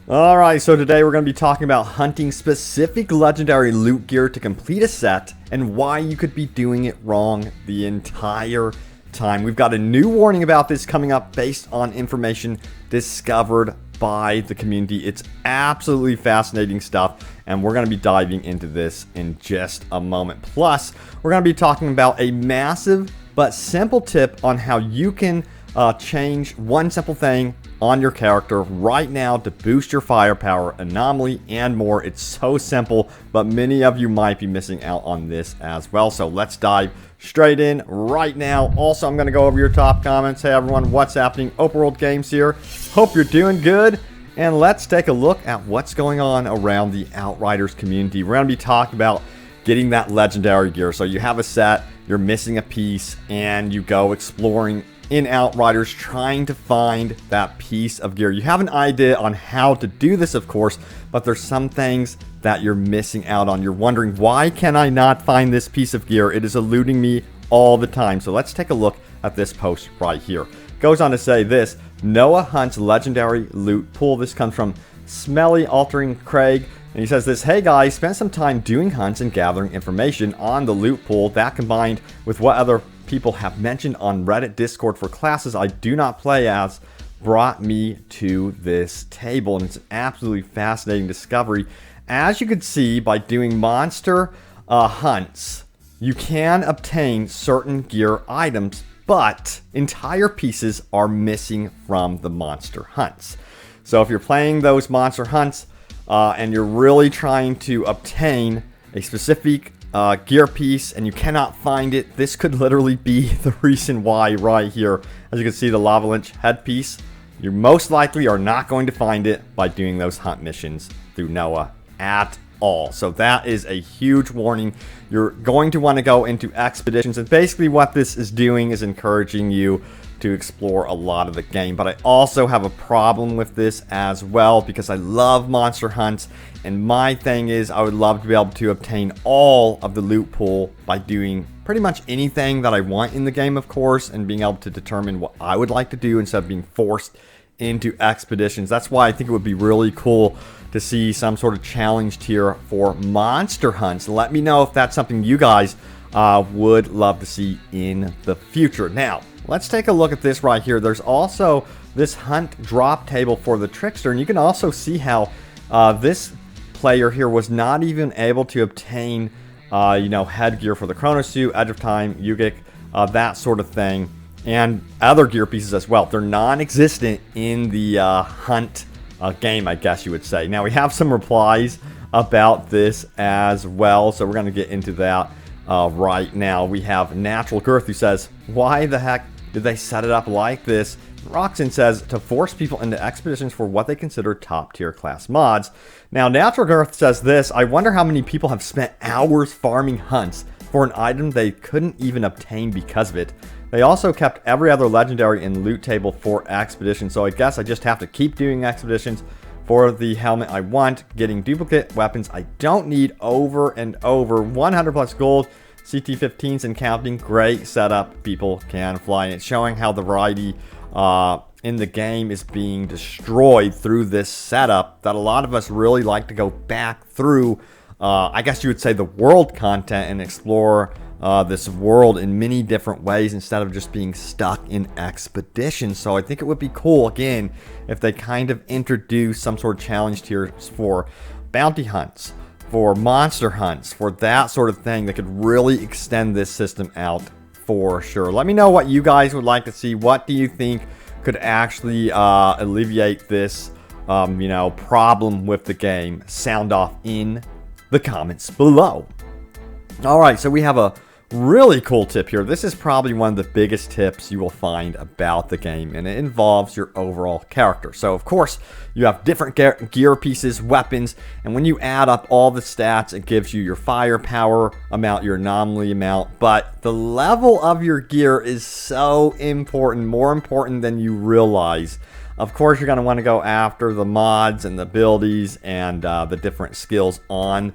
Alright, so today we're going to be talking about hunting specific legendary loot gear to complete a set and why you could be doing it wrong the entire time. We've got a new warning about this coming up based on information discovered by the community. It's absolutely fascinating stuff, and we're going to be diving into this in just a moment. Plus, we're going to be talking about a massive but simple tip on how you can change one simple thing on your character right now to boost your firepower, anomaly, and more. It's so simple, but many of you might be missing out on this as well. So let's dive straight in right now. Also, I'm going to go over your top comments. Hey everyone, what's happening? Open World Games here. Hope you're doing good. And let's take a look at what's going on around the Outriders community. We're going to be talking about getting that legendary gear. So you have a set, you're missing a piece, and you go exploring in Outriders trying to find that piece of gear. You have an idea on how to do this, of course, but there's some things that you're missing out on. You're wondering, why can I not find this piece of gear? It is eluding me all the time. So let's take a look at this post right here. It goes on to say this: Noah hunts legendary loot pool. This comes from Smelly Altering Craig. And he says this: hey guys, spent some time doing hunts and gathering information on the loot pool. That combined with what other people have mentioned on Reddit Discord for classes I do not play as brought me to this table. And it's an absolutely fascinating discovery. As you can see, by doing monster hunts, you can obtain certain gear items, but entire pieces are missing from the monster hunts. So if you're playing those monster hunts, and you're really trying to obtain a specific gear piece and you cannot find it, this could literally be the reason why right here. As you can see, the lava lynch headpiece, you most likely are not going to find it by doing those hunt missions through Noah at all. So that is a huge warning. You're going to want to go into expeditions, and basically what this is doing is encouraging you to explore a lot of the game. But I also have a problem with this as well, because I love monster hunts, and my thing is I would love to be able to obtain all of the loot pool by doing pretty much anything that I want in the game, of course, and being able to determine what I would like to do instead of being forced into expeditions. That's why I think it would be really cool to see some sort of challenge tier for monster hunts. Let me know if that's something you guys would love to see in the future. Now, let's take a look at this right here. There's also this hunt drop table for the Trickster, and you can also see how this player here was not even able to obtain, headgear for the Chrono Suit, Edge of Time, Yugic, that sort of thing, and other gear pieces as well. They're non-existent in the hunt game, I guess you would say. Now, we have some replies about this as well, so we're going to get into that right now. We have Natural Girth, who says, why the heck did they set it up like this? Roxanne says, to force people into expeditions for what they consider top tier class mods. Now, Natural Girth says this: I wonder how many people have spent hours farming hunts for an item they couldn't even obtain because of it. They also kept every other legendary in loot table for expeditions, so I guess I just have to keep doing expeditions for the helmet I want, getting duplicate weapons I don't need over and over. 100 plus gold, CT-15s and counting. Great setup, people can fly. And it's showing how the variety in the game is being destroyed through this setup, that a lot of us really like to go back through, I guess you would say, the world content and explore this world in many different ways instead of just being stuck in expeditions. So I think it would be cool, again, if they kind of introduce some sort of challenge tiers for bounty hunts, for monster hunts, for that sort of thing that could really extend this system out for sure. Let me know what you guys would like to see. What do you think could actually alleviate this problem with the game? Sound off in the comments below. Alright, so we have a really cool tip here. This is probably one of the biggest tips you will find about the game, and it involves your overall character. So of course you have different gear pieces, weapons, and when you add up all the stats, it gives you your firepower amount, your anomaly amount. But the level of your gear is so important, more important than you realize. Of course, you're going to want to go after the mods and the abilities and the different skills on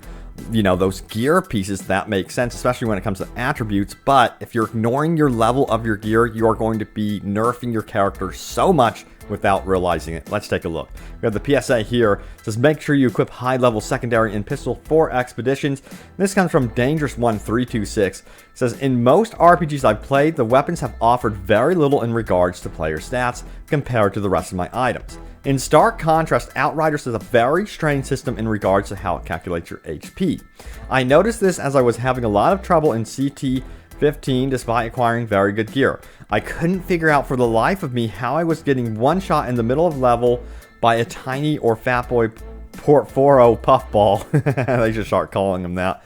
you know, those gear pieces, that makes sense, especially when it comes to attributes. But if you're ignoring your level of your gear, you are going to be nerfing your character so much without realizing it. Let's take a look. We have the PSA here. It says make sure you equip high level secondary and pistol for expeditions. This comes from Dangerous1326. It says in most RPGs I've played, the weapons have offered very little in regards to player stats compared to the rest of my items. In stark contrast, Outriders has a very strange system in regards to how it calculates your HP. I noticed this as I was having a lot of trouble in CT15 despite acquiring very good gear. I couldn't figure out for the life of me how I was getting one shot in the middle of level by a tiny or fat boy Portforo puffball. They should start calling him that.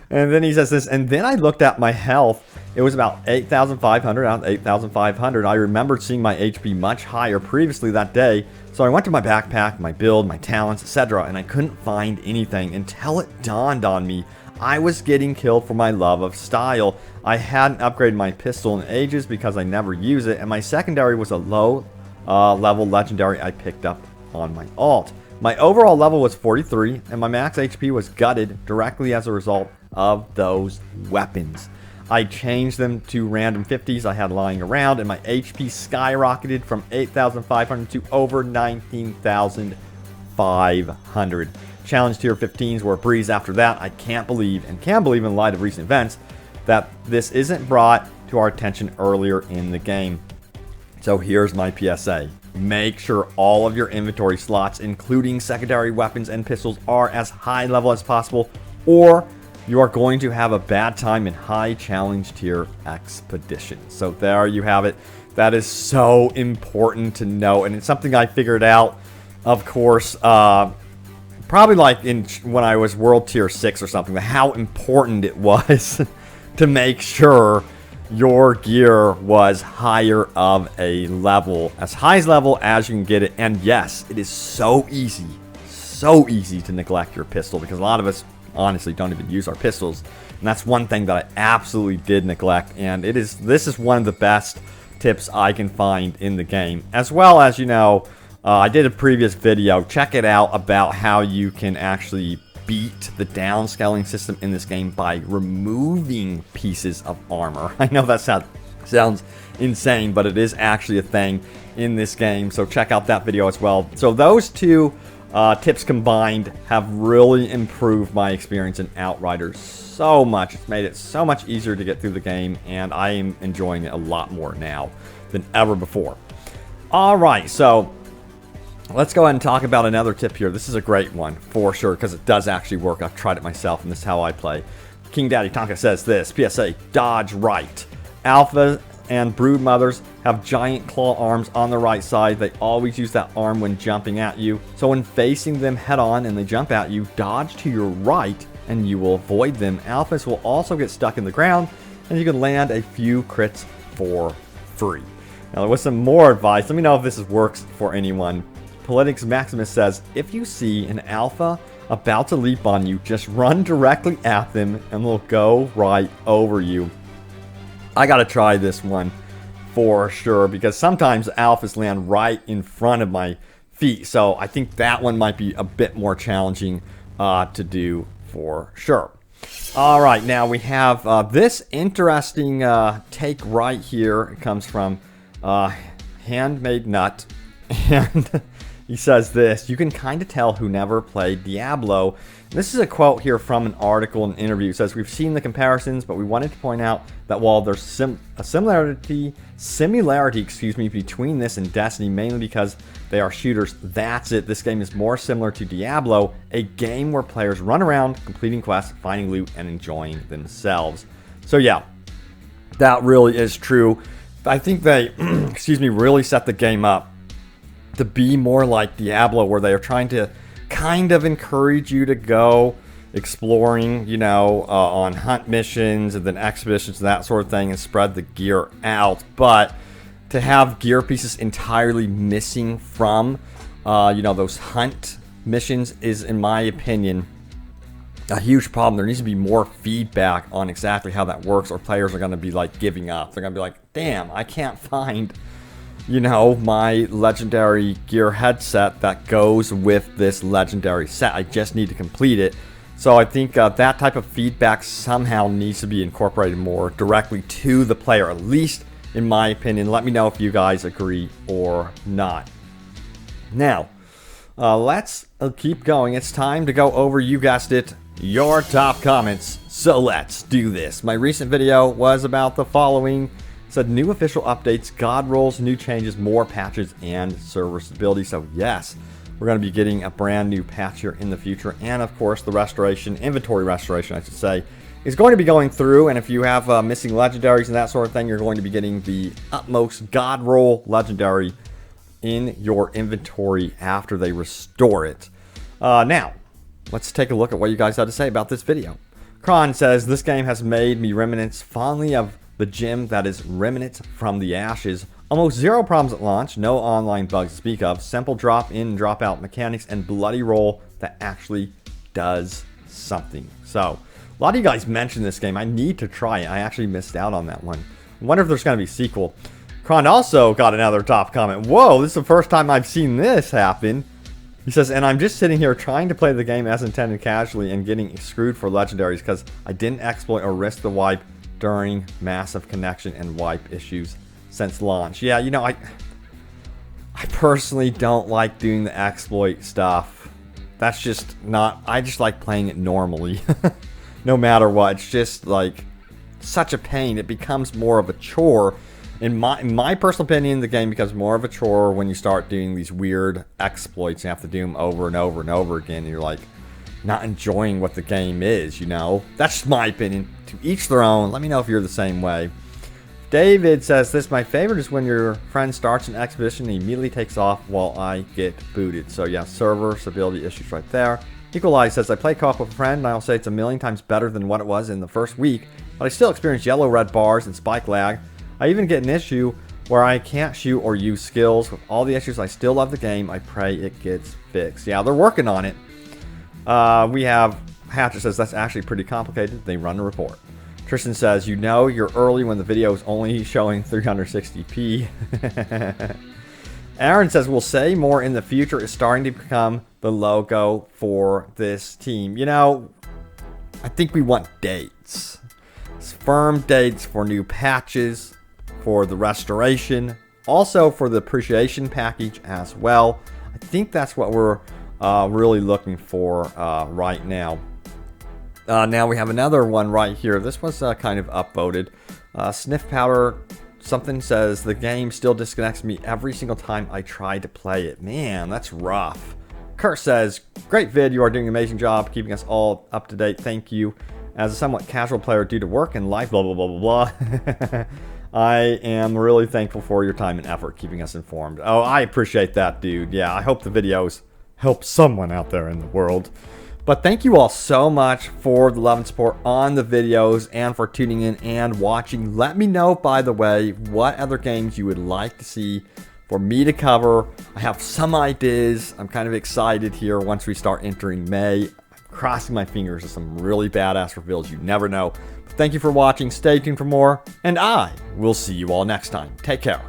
And then he says this, and then I looked at my health. It was about 8,500 out of 8,500. I remembered seeing my HP much higher previously that day, so I went to my backpack, my build, my talents, etc., and I couldn't find anything until it dawned on me I was getting killed for my love of style. I hadn't upgraded my pistol in ages because I never use it, and my secondary was a low level legendary I picked up on my alt. My overall level was 43, and my max HP was gutted directly as a result of those weapons. I changed them to random 50s I had lying around, and my HP skyrocketed from 8,500 to over 19,500. Challenge tier 15s were a breeze after that. I can't believe, and can believe in light of recent events, that this isn't brought to our attention earlier in the game. So here's my PSA. Make sure all of your inventory slots, including secondary weapons and pistols, are as high level as possible, or you are going to have a bad time in high challenge tier expeditions. So there you have it. That is so important to know, and it's something I figured out, of course, probably like when I was world tier 6 or something, how important it was to make sure your gear was higher of a level, as high as level as you can get it. And yes, it is so easy to neglect your pistol, because a lot of us honestly don't even use our pistols, and that's one thing that I absolutely did neglect. And this is one of the best tips I can find in the game, as well as, you know, I did a previous video, check it out, about how you can actually beat the downscaling system in this game by removing pieces of armor. I know that sounds insane, but it is actually a thing in this game, so check out that video as well. So those two tips combined have really improved my experience in Outriders so much. It's made it so much easier to get through the game, and I am enjoying it a lot more now than ever before. Alright, so let's go ahead and talk about another tip here. This is a great one for sure, because it does actually work. I've tried it myself, and this is how I play. King Daddy Tonka says this, PSA, dodge right. Alpha and brood mothers have giant claw arms on the right side. They always use that arm when jumping at you. So when facing them head on and they jump at you, dodge to your right and you will avoid them. Alphas will also get stuck in the ground, and you can land a few crits for free. Now, with some more advice, let me know if this works for anyone. Politics Maximus says, if you see an alpha about to leap on you, just run directly at them and they'll go right over you. I gotta try this one for sure, because sometimes alphas land right in front of my feet, so I think that one might be a bit more challenging to do for sure. Alright, now we have this interesting take right here. It comes from Handmade Nut, and he says this, you can kind of tell who never played Diablo. This is a quote here from an article and interview. It says, we've seen the comparisons, but we wanted to point out that while there's a similarity between this and Destiny, mainly because they are shooters, that's it. This game is more similar to Diablo, a game where players run around, completing quests, finding loot, and enjoying themselves. So yeah, that really is true. I think they, really set the game up to be more like Diablo, where they are trying to kind of encourage you to go exploring, you know, on hunt missions and then expeditions and that sort of thing, and spread the gear out. But to have gear pieces entirely missing from, you know, those hunt missions is, in my opinion, a huge problem. There needs to be more feedback on exactly how that works, or players are going to be like giving up. They're going to be like, damn, I can't find, you know, my legendary gear headset that goes with this legendary set. I just need to complete it. So I think that type of feedback somehow needs to be incorporated more directly to the player, at least in my opinion. Let me know if you guys agree or not. Now, let's keep going. It's time to go over, you guessed it, your top comments. So let's do this. My recent video was about the following. It said new official updates, god rolls, new changes, more patches, and server stability. So yes, we're going to be getting a brand new patch here in the future. And of course, the restoration, inventory restoration, I should say, is going to be going through. And if you have missing legendaries and that sort of thing, you're going to be getting the utmost god roll legendary in your inventory after they restore it. Now, let's take a look at what you guys had to say about this video. Kron says, this game has made me remnants fondly of the gym that is remnant from the ashes. Almost zero problems at launch, no online bugs to speak of, simple drop in, drop out mechanics, and bloody roll that actually does something. So, a lot of you guys mentioned this game. I need to try it. I actually missed out on that one. I wonder if there's going to be a sequel. Kron also got another top comment. Whoa, this is the first time I've seen this happen. He says, and I'm just sitting here trying to play the game as intended casually and getting screwed for legendaries because I didn't exploit or risk the wipe during massive connection and wipe issues since launch. Yeah, you know, I personally don't like doing the exploit stuff. That's just not, I just like playing it normally. No matter what, it's just like such a pain. It becomes more of a chore. In my personal opinion, the game becomes more of a chore when you start doing these weird exploits. You have to do them over and over and over again. And you're like not enjoying what the game is, you know? That's just my opinion. To each their own. Let me know if you're the same way. David says, this my favorite is when your friend starts an expedition and immediately takes off while I get booted. So yeah, server stability issues right there. Equalize says, I play co-op with a friend and I'll say it's a million times better than what it was in the first week, but I still experience yellow-red bars and spike lag. I even get an issue where I can't shoot or use skills. With all the issues, I still love the game. I pray it gets fixed. Yeah, they're working on it. We have Hatcher says, that's actually pretty complicated. They run a report. Tristan says, you know you're early when the video is only showing 360p. Aaron says, we'll say more in the future is starting to become the logo for this team. You know, I think we want dates. Firm dates for new patches, for the restoration, also for the appreciation package as well. I think that's what we're really looking for right now. Now we have another one right here. This was kind of upvoted. Sniff Powder something says, the game still disconnects me every single time I try to play it. Man, that's rough. Kurt says, great vid. You are doing an amazing job keeping us all up to date. Thank you. As a somewhat casual player due to work and life, blah, blah, blah, blah, blah. I am really thankful for your time and effort keeping us informed. Oh, I appreciate that, dude. Yeah, I hope the videos help someone out there in the world. But thank you all so much for the love and support on the videos and for tuning in and watching. Let me know, by the way, what other games you would like to see for me to cover. I have some ideas. I'm kind of excited here once we start entering May. Crossing my fingers for some really badass reveals. You never know. But thank you for watching. Stay tuned for more. And I will see you all next time. Take care.